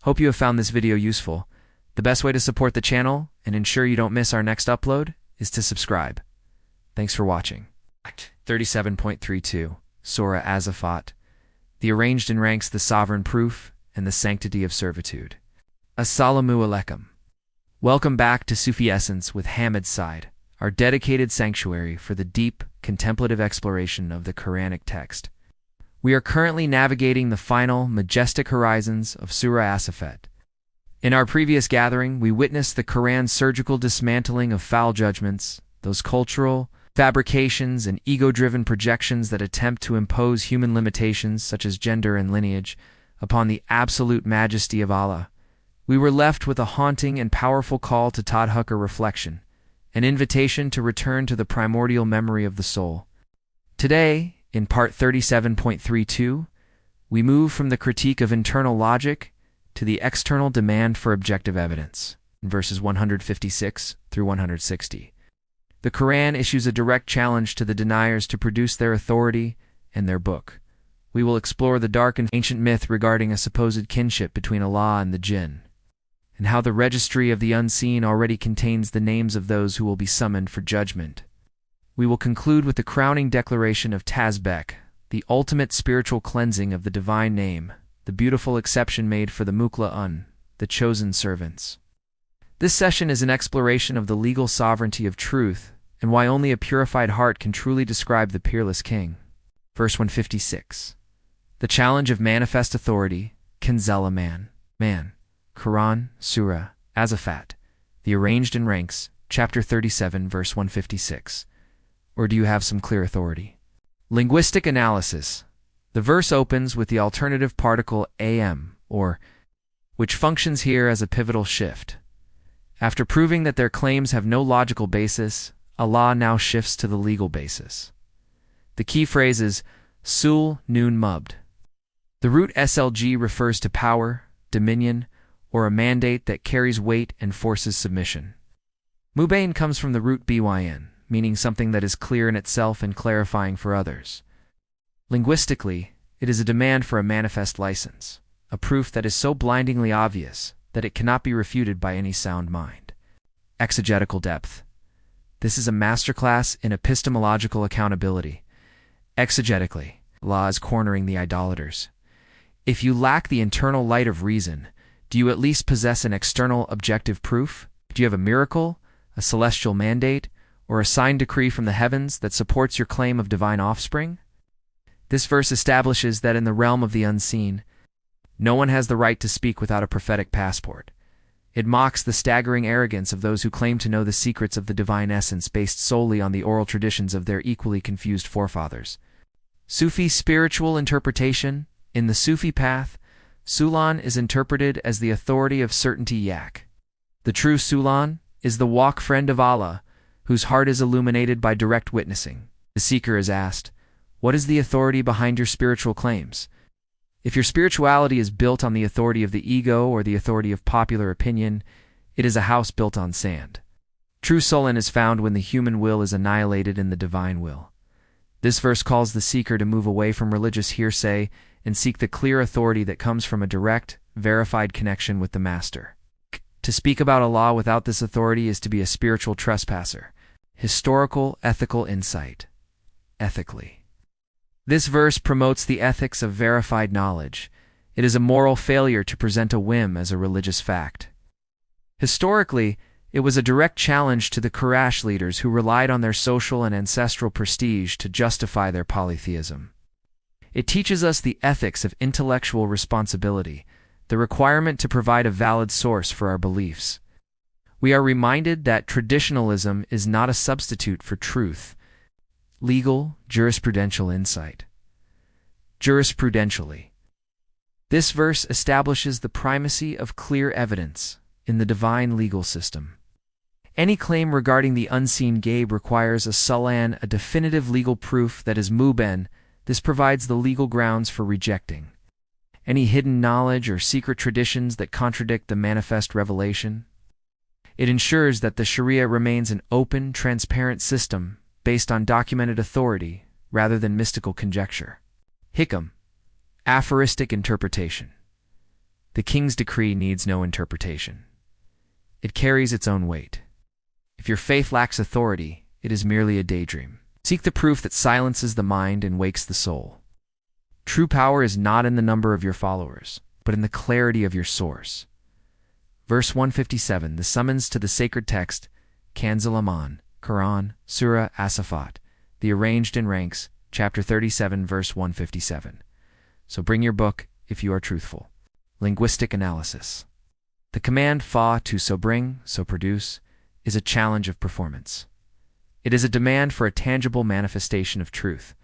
Hope you have found this video useful. The best way to support the channel and ensure you don't miss our next upload is to subscribe. Thanks for watching. 37.32 Surah As-Saffat. The arranged in ranks the sovereign proof and the sanctity of servitude. Assalamu alaikum. Welcome back to Sufi Essence with Hammad Syed, our dedicated sanctuary for the deep, contemplative exploration of the Quranic text. We are currently navigating the final, majestic horizons of Surah As-Saffat. In our previous gathering, we witnessed the Quran's surgical dismantling of foul judgments, those cultural fabrications and ego-driven projections that attempt to impose human limitations such as gender and lineage upon the absolute majesty of Allah. We were left with a haunting and powerful call to Tasbīḥ or reflection, an invitation to return to the primordial memory of the soul. Today, in part 37.32, we move from the critique of internal logic to the external demand for objective evidence, in verses 156 through 160. The Quran issues a direct challenge to the deniers to produce their authority and their book. We will explore the dark and ancient myth regarding a supposed kinship between Allah and the Jinn, and how the registry of the unseen already contains the names of those who will be summoned for judgment. We will conclude with the crowning declaration of Tasbīḥ, the ultimate spiritual cleansing of the divine name, the beautiful exception made for the Mukhlaṣīn, the chosen servants. This session is an exploration of the legal sovereignty of truth and why only a purified heart can truly describe the peerless king. Verse 156. The challenge of manifest authority, Kanzela man. Quran, Surah As-Saffat. The arranged in ranks, chapter 37, verse 156. Or do you have some clear authority? Linguistic analysis. The verse opens with the alternative particle am, or, which functions here as a pivotal shift. After proving that their claims have no logical basis, Allah now shifts to the legal basis. The key phrase is sul nun mubd. The root slg refers to power, dominion, or a mandate that carries weight and forces submission. Mubain comes from the root byn, meaning something that is clear in itself and clarifying for others. Linguistically, it is a demand for a manifest license, a proof that is so blindingly obvious that it cannot be refuted by any sound mind. Exegetical depth. This is a masterclass in epistemological accountability. Exegetically, Allah is cornering the idolaters. If you lack the internal light of reason, do you at least possess an external objective proof? Do you have a miracle, a celestial mandate, or a signed decree from the heavens that supports your claim of divine offspring? This verse establishes that in the realm of the unseen, no one has the right to speak without a prophetic passport. It mocks the staggering arrogance of those who claim to know the secrets of the divine essence based solely on the oral traditions of their equally confused forefathers. Sufi spiritual interpretation. In the Sufi path, Sultan is interpreted as the authority of certainty yak. The true Sultan is the walk friend of Allah, whose heart is illuminated by direct witnessing. The seeker is asked, what is the authority behind your spiritual claims? If your spirituality is built on the authority of the ego or the authority of popular opinion, it is a house built on sand. True sultan is found when the human will is annihilated in the divine will. This verse calls the seeker to move away from religious hearsay and seek the clear authority that comes from a direct, verified connection with the Master. To speak about Allah without this authority is to be a spiritual trespasser. Historical, ethical insight. Ethically. This verse promotes the ethics of verified knowledge. It is a moral failure to present a whim as a religious fact. Historically, it was a direct challenge to the Quraysh leaders who relied on their social and ancestral prestige to justify their polytheism. It teaches us the ethics of intellectual responsibility, the requirement to provide a valid source for our beliefs. We are reminded that traditionalism is not a substitute for truth. Legal, jurisprudential insight. Jurisprudentially. This verse establishes the primacy of clear evidence in the divine legal system. Any claim regarding the unseen gabe requires a sultan, a definitive legal proof that is muben. This provides the legal grounds for rejecting any hidden knowledge or secret traditions that contradict the manifest revelation. It ensures that the Sharia remains an open, transparent system based on documented authority rather than mystical conjecture. Hikam, aphoristic interpretation. The king's decree needs no interpretation. It carries its own weight. If your faith lacks authority, it is merely a daydream. Seek the proof that silences the mind and wakes the soul. True power is not in the number of your followers, but in the clarity of your source. Verse 157, the summons to the sacred text, Kanz al-Aman, Quran, Surah As-Saffat, the arranged in ranks, chapter 37, verse 157. So bring your book if you are truthful. Linguistic analysis. The command fa to so bring, so produce, is a challenge of performance. It is a demand for a tangible manifestation of truth.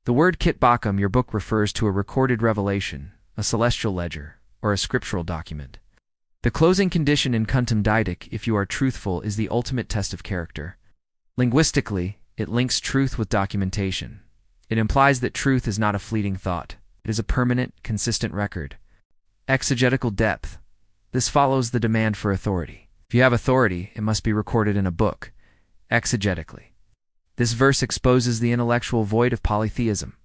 The word kitbakam, your book, refers to a recorded revelation, a celestial ledger, or a scriptural document. The closing condition in kuntum didik, if you are truthful, is the ultimate test of character. Linguistically, it links truth with documentation. It implies that truth is not a fleeting thought. It is a permanent, consistent record. Exegetical depth. This follows the demand for authority. If you have authority, it must be recorded in a book, exegetically. This verse exposes the intellectual void of polytheism.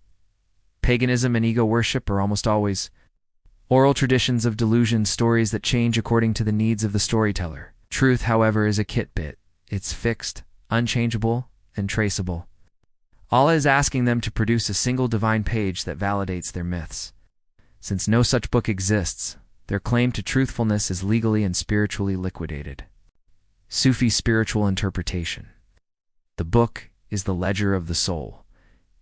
Paganism and ego worship are almost always oral traditions of delusion, stories that change according to the needs of the storyteller. Truth, however, is a kit bit. It's fixed, unchangeable, and traceable. Allah is asking them to produce a single divine page that validates their myths. Since no such book exists, their claim to truthfulness is legally and spiritually liquidated. Sufi spiritual interpretation. The book is the ledger of the soul.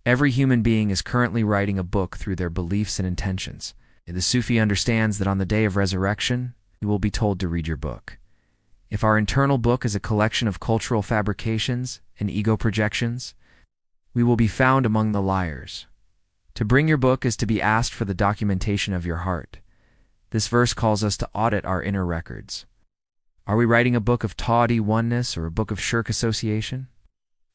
Every human being is currently writing a book through their beliefs and intentions. The Sufi understands that on the day of resurrection, you will be told to read your book. If our internal book is a collection of cultural fabrications and ego projections, we will be found among the liars. To bring your book is to be asked for the documentation of your heart. This verse calls us to audit our inner records. Are we writing a book of Divine Oneness or a book of shirk association?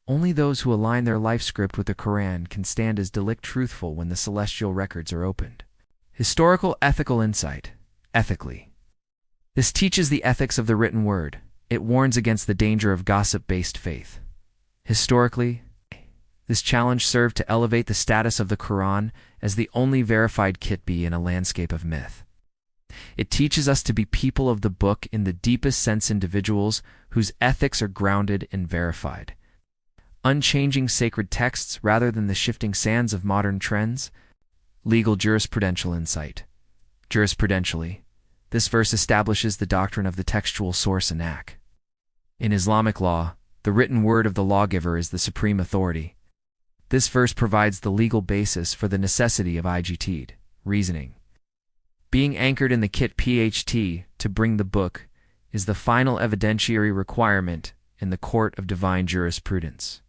Only those who align their life script with the Quran can stand as delict truthful when the celestial records are opened. Historical ethical insight. Ethically. This teaches the ethics of the written word. It warns against the danger of gossip-based faith. Historically, this challenge served to elevate the status of the Quran as the only verified kitbi in a landscape of myth. It teaches us to be people of the book in the deepest sense, individuals whose ethics are grounded and verified. Unchanging sacred texts rather than the shifting sands of modern trends. Legal jurisprudential insight. Jurisprudentially, this verse establishes the doctrine of the textual source anak. In Islamic law, the written word of the lawgiver is the supreme authority. This verse provides the legal basis for the necessity of ijtihad, reasoning. Being anchored in the kit pht to bring the book is the final evidentiary requirement in the court of divine jurisprudence.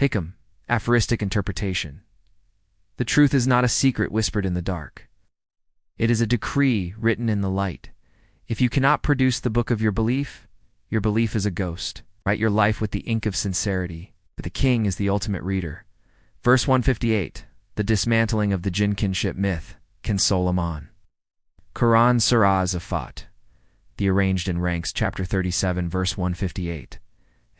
Hikam, aphoristic interpretation. The truth is not a secret whispered in the dark. It is a decree written in the light. If you cannot produce the book of your belief is a ghost. Write your life with the ink of sincerity, but the king is the ultimate reader. Verse 158, the dismantling of the Jinn kinship myth, Kanz al-Aman. Quran Surah As-Saffat, the arranged in ranks, chapter 37, verse 158.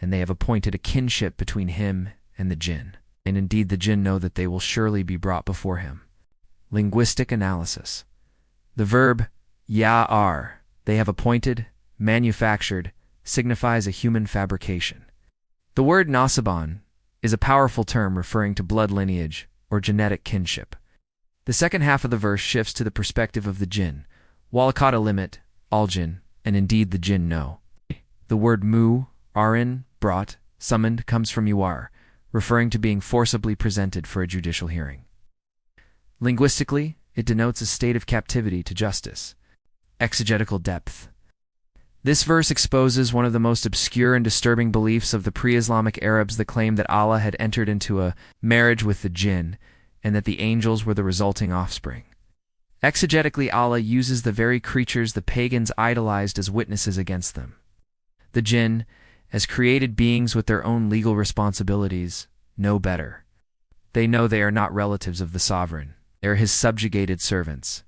And they have appointed a kinship between him and the Jinn. And indeed the Jinn know that they will surely be brought before him. Linguistic analysis. The verb ya'ar, they have appointed, manufactured, signifies a human fabrication. The word nasaban is a powerful term referring to blood lineage or genetic kinship. The second half of the verse shifts to the perspective of the Jinn. Walakata limit, all Jinn, and indeed the Jinn know. The word mu, arin, brought, summoned, comes from yuar, referring to being forcibly presented for a judicial hearing. Linguistically, it denotes a state of captivity to justice. Exegetical depth. This verse exposes one of the most obscure and disturbing beliefs of the pre-Islamic Arabs, the claim that Allah had entered into a marriage with the Jinn, and that the angels were the resulting offspring. Exegetically, Allah uses the very creatures the pagans idolized as witnesses against them. The Jinn, as created beings with their own legal responsibilities, know better. They know they are not relatives of the sovereign. They are his subjugated servants.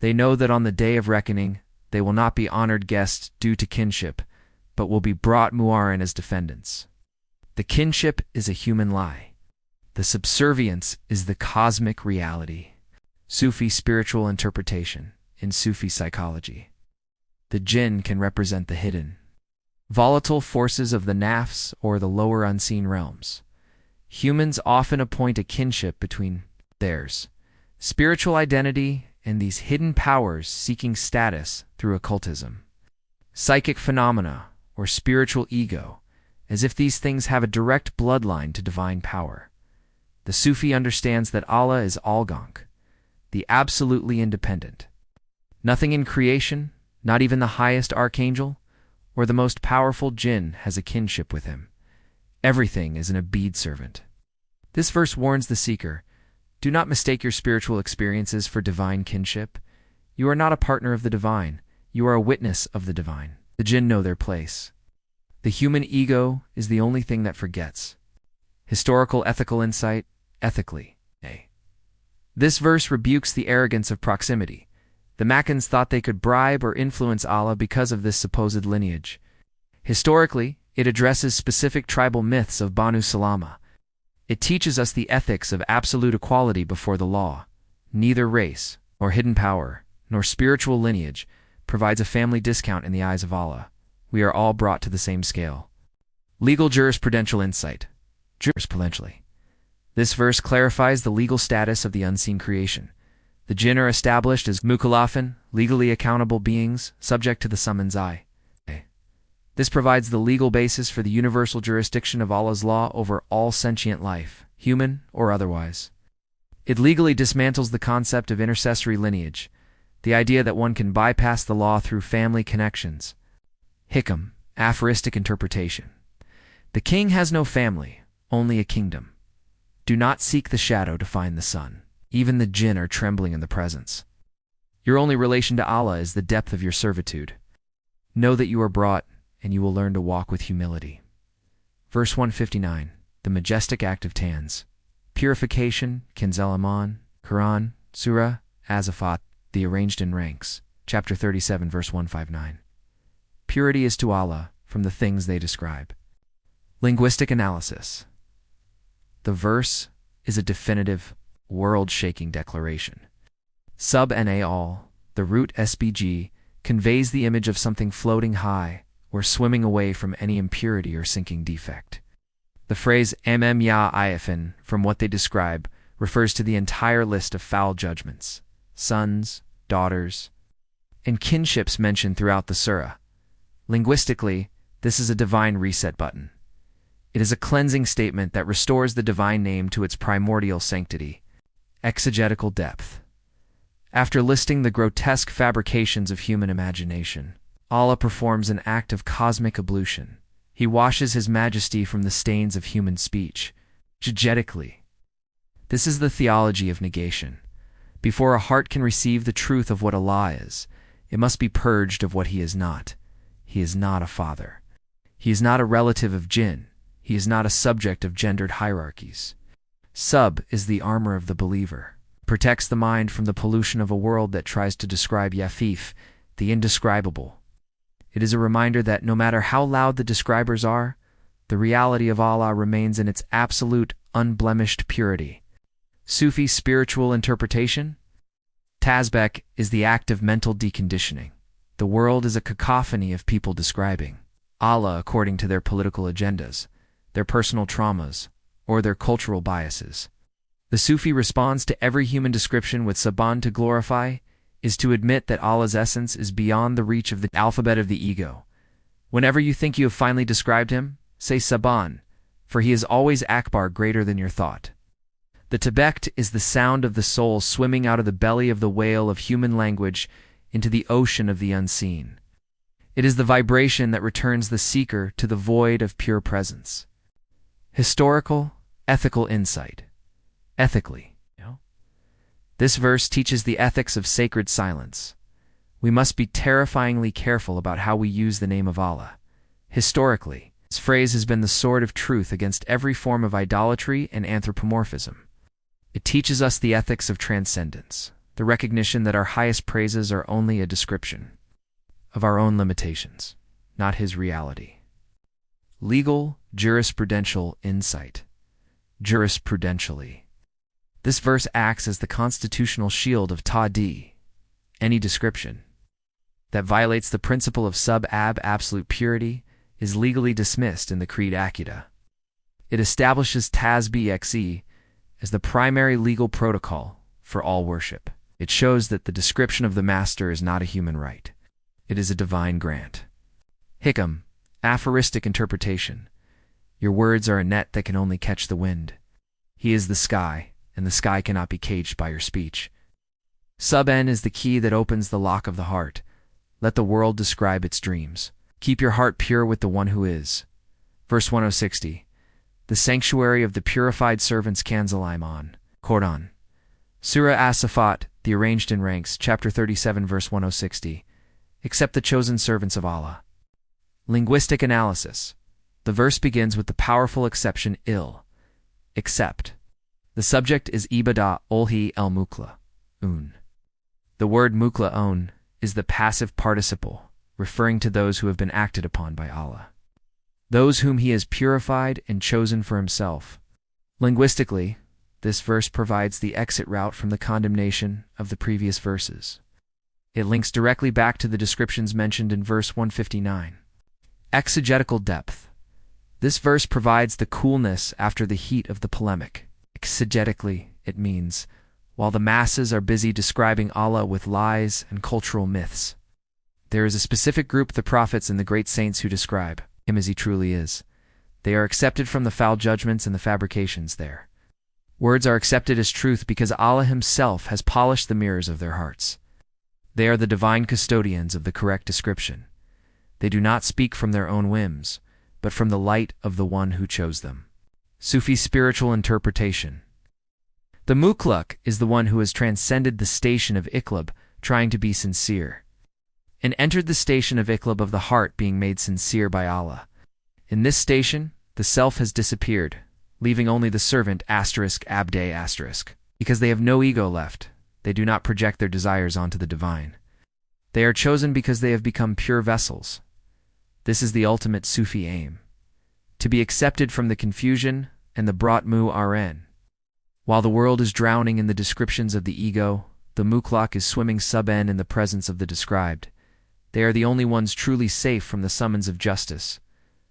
They know that on the day of reckoning, they will not be honored guests due to kinship, but will be brought mu'arin as defendants. The kinship is a human lie. The subservience is the cosmic reality. Sufi spiritual interpretation. in Sufi psychology. The Jinn can represent the hidden, volatile forces of the nafs or the lower unseen realms. Humans often appoint a kinship between theirs spiritual identity and these hidden powers seeking status through occultism. Psychic phenomena or spiritual ego, as if these things have a direct bloodline to divine power. The Sufi understands that Allah is Al-Gonk, the absolutely independent. Nothing in creation, not even the highest archangel, or the most powerful jinn has a kinship with him. Everything is an Abid servant. This verse warns the seeker, do not mistake your spiritual experiences for divine kinship. You are not a partner of the divine, you are a witness of the divine. The jinn know their place. The human ego is the only thing that forgets. Historical ethical insight, ethically. This verse rebukes the arrogance of proximity. The Makkans thought they could bribe or influence Allah because of this supposed lineage. Historically, it addresses specific tribal myths of Banu Salama. It teaches us the ethics of absolute equality before the law. Neither race, nor hidden power, nor spiritual lineage provides a family discount in the eyes of Allah. We are all brought to the same scale. Legal jurisprudential insight. Jurisprudentially. This verse clarifies the legal status of the unseen creation. The jinn are established as Mukhlaṣīn, legally accountable beings, subject to the summons I. This provides the legal basis for the universal jurisdiction of Allah's law over all sentient life, human or otherwise. It legally dismantles the concept of intercessory lineage, the idea that one can bypass the law through family connections. Hikam, aphoristic interpretation. The king has no family, only a kingdom. Do not seek the shadow to find the sun. Even the jinn are trembling in the presence. Your only relation to Allah is the depth of your servitude. Know that you are brought, and you will learn to walk with humility. Verse 159, the majestic act of Tanz. Purification, Kanzel Aman, Quran, Surah As-Saffat, the arranged in ranks. Chapter 37, verse 159. Purity is to Allah from the things they describe. Linguistic analysis. The verse is a definitive, world-shaking declaration. Sub-na all, the root SBG, conveys the image of something floating high or swimming away from any impurity or sinking defect. The phrase ya ifin, from what they describe, refers to the entire list of foul judgments, sons, daughters, and kinships mentioned throughout the surah. Linguistically, this is a divine reset button. It is a cleansing statement that restores the divine name to its primordial sanctity. Exegetical depth. After listing the grotesque fabrications of human imagination, Allah performs an act of cosmic ablution. He washes His majesty from the stains of human speech. Exegetically. This is the theology of negation. Before a heart can receive the truth of what Allah is, it must be purged of what He is not. He is not a father. He is not a relative of jinn. He is not a subject of gendered hierarchies. Sub is the armor of the believer. Protects the mind from the pollution of a world that tries to describe Yafif, the indescribable. It is a reminder that no matter how loud the describers are, the reality of Allah remains in its absolute, unblemished purity. Sufi spiritual interpretation? Tasbīḥ is the act of mental deconditioning. The world is a cacophony of people describing Allah according to their political agendas, their personal traumas, or their cultural biases. The Sufi response to every human description with Saban to glorify is to admit that Allah's essence is beyond the reach of the alphabet of the ego. Whenever you think you have finally described Him, say Saban, for He is always Akbar, greater than your thought. The Tabekt is the sound of the soul swimming out of the belly of the whale of human language into the ocean of the unseen. It is the vibration that returns the seeker to the void of pure presence. Historical, ethical insight. Ethically. This verse teaches the ethics of sacred silence. We must be terrifyingly careful about how we use the name of Allah. Historically, this phrase has been the sword of truth against every form of idolatry and anthropomorphism. It teaches us the ethics of transcendence, the recognition that our highest praises are only a description of our own limitations, not His reality. Legal, jurisprudential insight. Jurisprudentially. This verse acts as the constitutional shield of Ta'di, Any description that violates the principle of absolute purity is legally dismissed in the Creed Acuda. It establishes Tasbīḥ as the primary legal protocol for all worship. It shows that the description of the Master is not a human right. It is a divine grant. Hikam, aphoristic interpretation. Your words are a net that can only catch the wind. He is the sky, and the sky cannot be caged by your speech. Sub-N is the key that opens the lock of the heart. Let the world describe its dreams. Keep your heart pure with the one who is. Verse 1060. The sanctuary of the purified servants Kanzal-Iman. Quran. Surah As-Saffat, the arranged in ranks, chapter 37, verse 1060. Except the chosen servants of Allah. Linguistic analysis. The verse begins with the powerful exception il. Except. The subject is ibadah olhi el Mukhlaṣīn. The word Mukhlaṣīn is the passive participle, referring to those who have been acted upon by Allah. Those whom He has purified and chosen for Himself. Linguistically, this verse provides the exit route from the condemnation of the previous verses. It links directly back to the descriptions mentioned in verse 159. Exegetical depth. This verse provides the coolness after the heat of the polemic. Exegetically, it means, while the masses are busy describing Allah with lies and cultural myths, there is a specific group, the prophets and the great saints, who describe Him as He truly is. They are accepted from the foul judgments and the fabrications there. Words are accepted as truth because Allah Himself has polished the mirrors of their hearts. They are the divine custodians of the correct description. They do not speak from their own whims, but from the light of the one who chose them. Sufi spiritual interpretation. The Mukhlaq is the one who has transcended the station of iqlab, trying to be sincere, and entered the station of iqlab of the heart, being made sincere by Allah. In this station, the self has disappeared, leaving only the servant abde*. Because they have no ego left, they do not project their desires onto the divine. They are chosen because they have become pure vessels. This is the ultimate Sufi aim, to be accepted from the confusion and the brought mu-rn. While the world is drowning in the descriptions of the ego, the Mukhlaq is swimming sub-n in the presence of the described. They are the only ones truly safe from the summons of justice,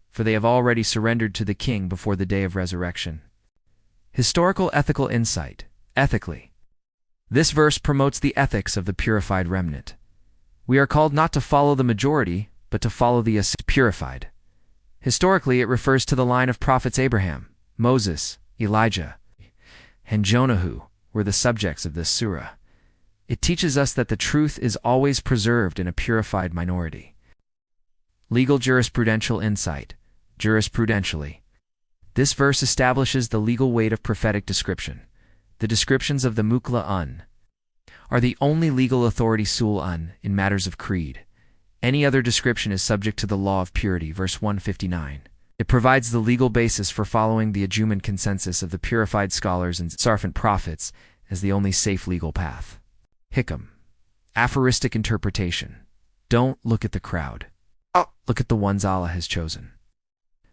for they have already surrendered to the King before the day of resurrection. Historical ethical insight. Ethically, this verse promotes the ethics of the purified remnant. We are called not to follow the majority, but to follow the purified. Historically, it refers to the line of prophets Abraham, Moses, Elijah, and Jonah, who were the subjects of this surah. It teaches us that the truth is always preserved in a purified minority. Legal jurisprudential insight. Jurisprudentially, this verse establishes the legal weight of prophetic description. The descriptions of the Mukhlaṣīn are the only legal authority sul-an in matters of creed. Any other description is subject to the law of purity, verse 159. It provides the legal basis for following the Ajuman consensus of the purified scholars and Sarfant prophets as the only safe legal path. Hikam. Aphoristic interpretation. Don't look at the crowd. Look at the ones Allah has chosen.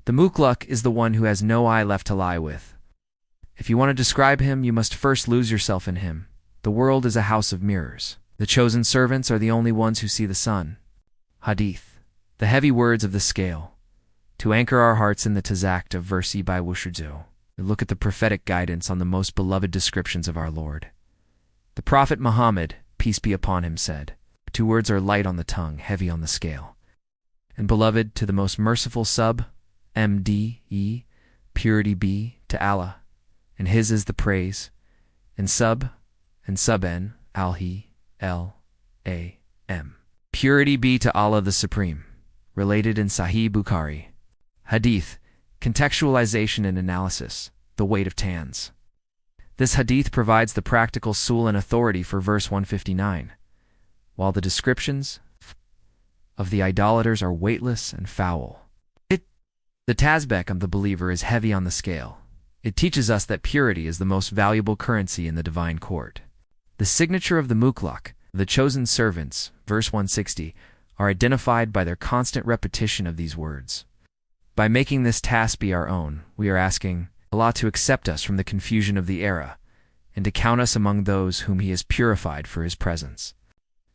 The Mukhlaq is the one who has no eye left to lie with. If you want to describe him, you must first lose yourself in him. The world is a house of mirrors. The chosen servants are the only ones who see the sun. Hadith. The heavy words of the scale. To anchor our hearts in the tazakt of verse by Wushurzo, we look at the prophetic guidance on the most beloved descriptions of our Lord. The Prophet Muhammad, peace be upon him, said, "Two words are light on the tongue, heavy on the scale. And beloved to the most merciful mde, purity be to Allah, and His is the praise, and sub-n, al-hi, l-a-m. Purity be to Allah the Supreme." Related in Sahih Bukhari. Hadith. Contextualization and analysis. The weight of tans. This hadith provides the practical sul and authority for verse 159, while the descriptions of the idolaters are weightless and foul. The Tasbīḥ of the believer is heavy on the scale. It teaches us that purity is the most valuable currency in the divine court. The signature of the Mukhlaq, the chosen servants, verse 160, are identified by their constant repetition of these words. By making this tasbīḥ our own, we are asking Allah to accept us from the confusion of the era and to count us among those whom He has purified for His presence.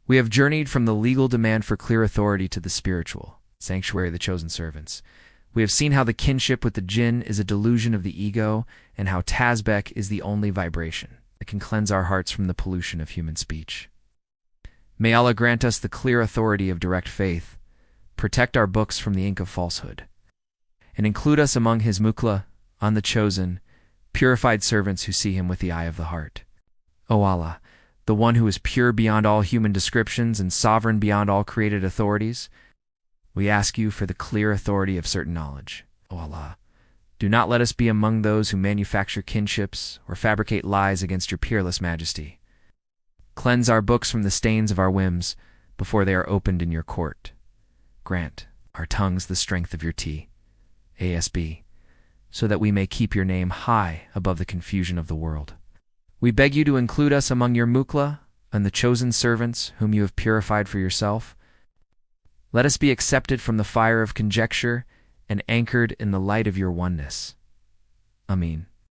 We have journeyed from the legal demand for clear authority to the spiritual sanctuary of the chosen servants. We have seen how the kinship with the Jinn is a delusion of the ego, and how Tasbīḥ is the only vibration that can cleanse our hearts from the pollution of human speech. May Allah grant us the clear authority of direct faith, protect our books from the ink of falsehood, and include us among His Mukhlaṣīn, the chosen, purified servants who see Him with the eye of the heart. O Allah, the one who is pure beyond all human descriptions and sovereign beyond all created authorities, we ask you for the clear authority of certain knowledge. O Allah, do not let us be among those who manufacture kinships or fabricate lies against your peerless majesty. Cleanse our books from the stains of our whims before they are opened in your court. Grant our tongues the strength of your Tasbīḥ, so that we may keep your name high above the confusion of the world. We beg you to include us among your Mukhlaṣīn and the chosen servants whom you have purified for yourself. Let us be accepted from the fire of conjecture and anchored in the light of your oneness. Ameen.